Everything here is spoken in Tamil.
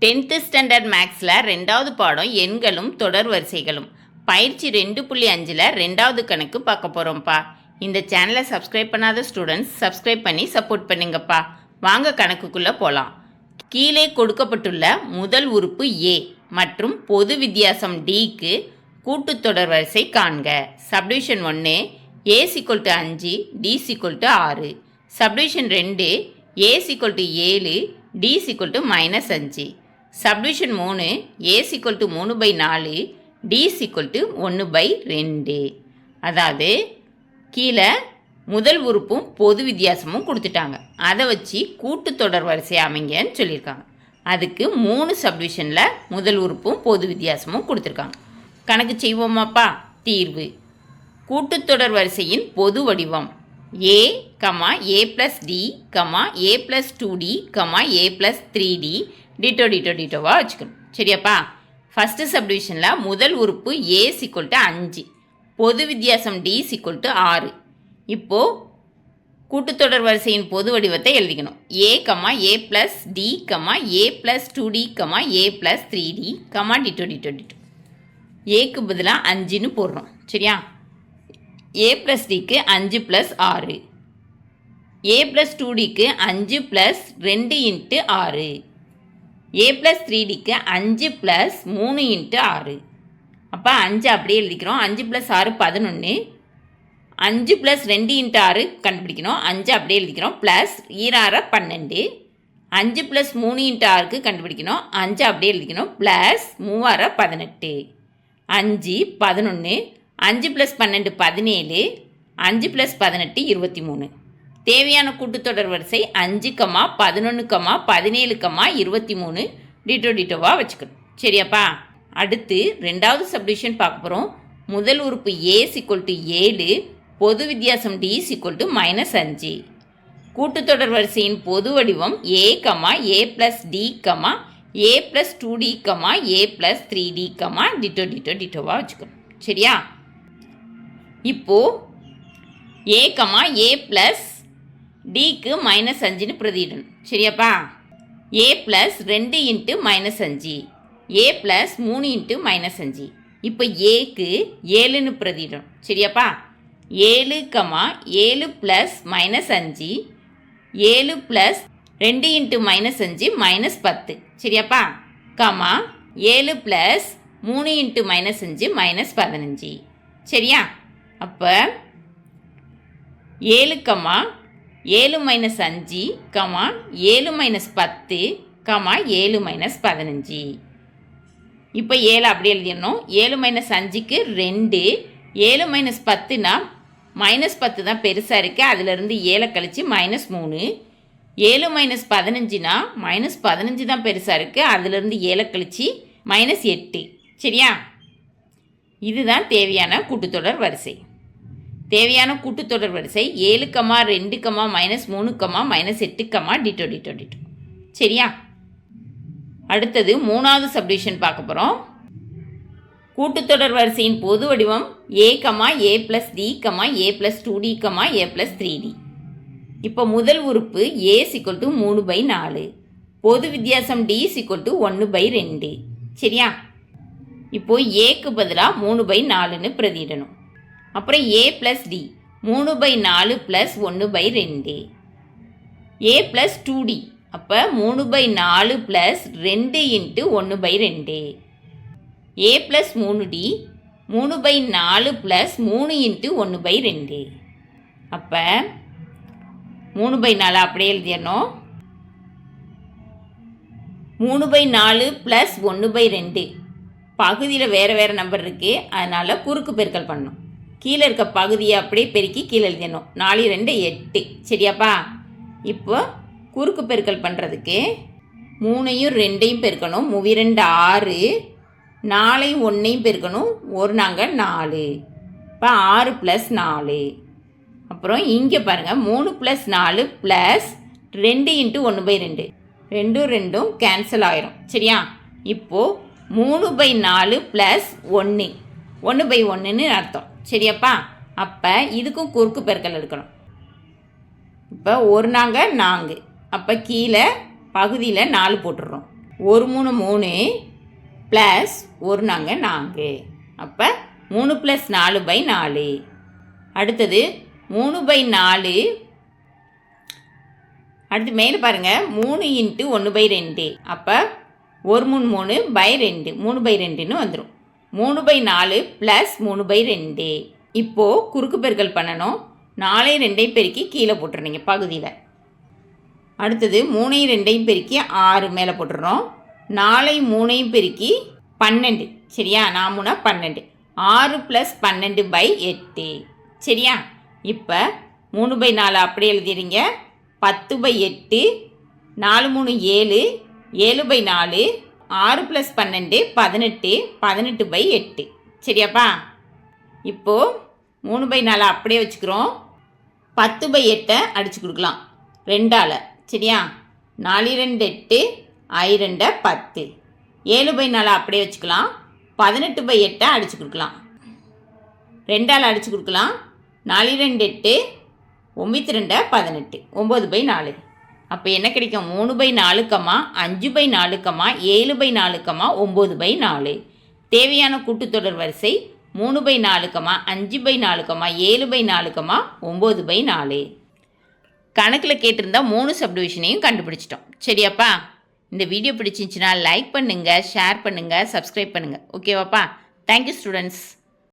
10th ஸ்டாண்டர்ட் மேக்ஸில் 2வது பாடம் எண்களும் தொடர் வரிசைகளும் பயிற்சி 2.5ல் 2வது கணக்கு பார்க்க போகிறோம்ப்பா. இந்த சேனலை சப்ஸ்கிரைப் பண்ணாத ஸ்டூடெண்ட்ஸ் சப்ஸ்கிரைப் பண்ணி சப்போர்ட் பண்ணுங்கப்பா. வாங்க கணக்குக்குள்ளே போகலாம். கீழே கொடுக்கப்பட்டுள்ள முதல் உறுப்பு ஏ மற்றும் பொது வித்தியாசம் டிக்கு கூட்டுத்தொடர் வரிசை காண்க. Subdivision 1 a = 5 d = 6. Subdivision 2 a = 7 d = -5. Subdivision 3 a = 3/4 d = 1/2. அதாவது கீழே முதல் உறுப்பும் பொது வித்தியாசமும் கொடுத்துட்டாங்க. அதை வச்சு கூட்டுத்தொடர் வரிசை அமைங்கன்னு சொல்லியிருக்காங்க. அதுக்கு 3 சப்டிவிஷனில் முதல் உறுப்பும் பொது வித்தியாசமும் கொடுத்துருக்காங்க. கணக்கு செய்வோமாப்பா. தீர்வு. கூட்டுத்தொடர் வரிசையின் பொது வடிவம் a, a + d, a + 2d, a + 3d டிட்டோவாக வச்சுக்கணும். சரியாப்பா. ஃபஸ்ட்டு சப்டிவிஷனில் முதல் உறுப்பு a = 5, பொது வித்தியாசம் d = 6. இப்போது கூட்டுத்தொடர் வரிசையின் பொது வடிவத்தை எழுதிக்கணும். a, a + d, a + 2d, a + 3d, ditto. ஏக்கு பதிலாக 5ன்னு போடுறோம். சரியா. a + dக்கு 5 + 6, a + 2dக்கு 5 + 2 × 6, a + 3dக்கு 5 + 3 × 6. அப்போ 5 அப்படியே எழுதிக்கிறோம். 5 + 6 11, 5 + 2 × 6 கண்டுபிடிக்கணும். 5 அப்படியே எழுதிக்கிறோம். ப்ளஸ் 2 12, 5 + 3 × 6க்கு கண்டுபிடிக்கணும். 5 அப்படியே எழுதிக்கணும். ப்ளஸ் 3 18, 5 11, 5 + 12 17, 5 + 18 23. தேவையான கூட்டுத்தொடர் வரிசை 5, 11, 17, 23 டிட்டோவாக வச்சுக்கணும். சரியாப்பா. அடுத்து 2வது சப்டிவிஷன் பார்க்க போகிறோம். முதல் உறுப்பு a = 7, பொது வித்தியாசம் d = -5. கூட்டுத்தொடர் வரிசையின் பொது வடிவம் a, a + d, a + 2d, a + 3d, டிட்டோவாக வச்சுக்கணும். சரியா. இப்போது a, a + dக்கு -5ன்னு பிரதியிடணும். சரியாப்பா. a + 2 × -5, a + 3 × -5. இப்போ ஏக்கு 7ன்னு பிரதியிடணும். சரியாப்பா. 7, 7 + -5, 7 + 2 × -5 -10. சரியாப்பா. 7 + 3 × -5 -15. சரியா. அப்போ 7, 7 - 5, 7 - 10, 7 - 15. இப்போ 7 அப்படியே எழுதிடணும். 7 - 5க்கு 2, 7 - 10னா -10 தான் பெருசாக இருக்குது. அதிலிருந்து 7 கழித்து -3. 7 - 15னா -15 தான் பெருசாக இருக்குது. அதிலிருந்து 7 கழித்து -8. சரியா. இதுதான் தேவையான கூட்டுத்தொடர் வரிசை. தேவையான கூட்டுத்தொடர் வரிசை 7, 2, -3, -8, டிட்டோ. சரியா. அடுத்தது 3வது சப்டிவிஷன் பார்க்க போகிறோம். கூட்டுத்தொடர் வரிசையின் பொது வடிவம் a, a + d, a + 2d, a + 3d. இப்போ முதல் உறுப்பு a = 3/4, பொது வித்தியாசம் d = 1/2. சரியா. இப்போ ஏக்கு பதிலாக 3/4ன்னு பிரதியிடணும். அப்புறம் a + d 3/4 + 1/2, a + 2d. அப்போ 3/4 + 2 × 1/2, a + 3d 3/4 + 3 × 1/2. அப்போ 3/4 அப்படியே எழுதிடணும். 3/4 + 1/2 பகுதியில் வேறு வேறு நம்பர் இருக்குது. அதனால் குறுக்கு பெருக்கல் பண்ணணும். கீழே இருக்க பகுதியை அப்படியே பெருக்கி கீழே எழுதிடணும். 4 2 8. சரியாப்பா. இப்போ குறுக்கு பெருக்கல் பண்ணுறதுக்கு 3யும் 2யும் பெருக்கணும். 3 2 6, 4யும் 1யும் பெருக்கணும். 1 நாங்கள் 4. இப்போ 6 + 4. அப்புறம் இங்கே பாருங்கள் 3 + 4 + 2 × 1/2. 2 2 கேன்சல் ஆயிரும். சரியா. இப்போது 3/4 + 1, 1/1ன்னு அர்த்தம். சரியாப்பா. அப்போ இதுக்கும் குறுக்கு பெருக்கல் எடுக்கணும். இப்போ 1 நாங்கள் 4. அப்போ கீழே பகுதியில் 4 போட்டுடுறோம். ஒரு 3 3 ப்ளஸ் ஒரு 4 4. அப்போ 3 + 4/4. அடுத்தது 3/4. அடுத்து மேலே பாருங்கள் 3 × 1/2. அப்போ ஒரு 3 3/2 3/2ன்னு வந்துடும். 3/4 ப்ளஸ் 3/2. இப்போது குறுக்கு பெருக்கல் பண்ணணும். 4 2 பெருக்கி கீழே போட்டுருந்தீங்க பகுதியில். அடுத்தது 3 2 பெருக்கி 6 மேலே போட்டுடுறோம். 4 3 பெருக்கி 12. சரியா? 4 12. 6 + 12/8. சரியா? இப்போ 3/4 அப்படியே எழுதிடுங்க. 10/8. 4 3 7 7/4. 6 + 12 18 18/8. சரியாப்பா? இப்போது 3/4 அப்படியே வச்சுக்கிறோம். 10/8 அடித்து கொடுக்கலாம் 2ஆல். சரியா? 4 2 8 I 2 10. 7/4 அப்படியே வச்சுக்கலாம். 18/8 அடித்து கொடுக்கலாம் 2ஆல் அடித்து கொடுக்கலாம். 4 2 8 9 2 18 9/4. அப்போ என்ன கிடைக்கும்? 3/4, 5/4, 7/4, 9/4. தேவையான கூட்டுத்தொடர் வரிசை 3/4, 5/4, 7/4, 9/4. கணக்கில் கேட்டிருந்தா 3 சப்டிவிஷனையும் கண்டுபிடிச்சிட்டோம். சரியாப்பா? இந்த வீடியோ பிடிச்சிருந்துச்சுன்னா லைக் பண்ணுங்கள், ஷேர் பண்ணுங்கள், சப்ஸ்கிரைப் பண்ணுங்கள். ஓகேவாப்பா? Thank you students.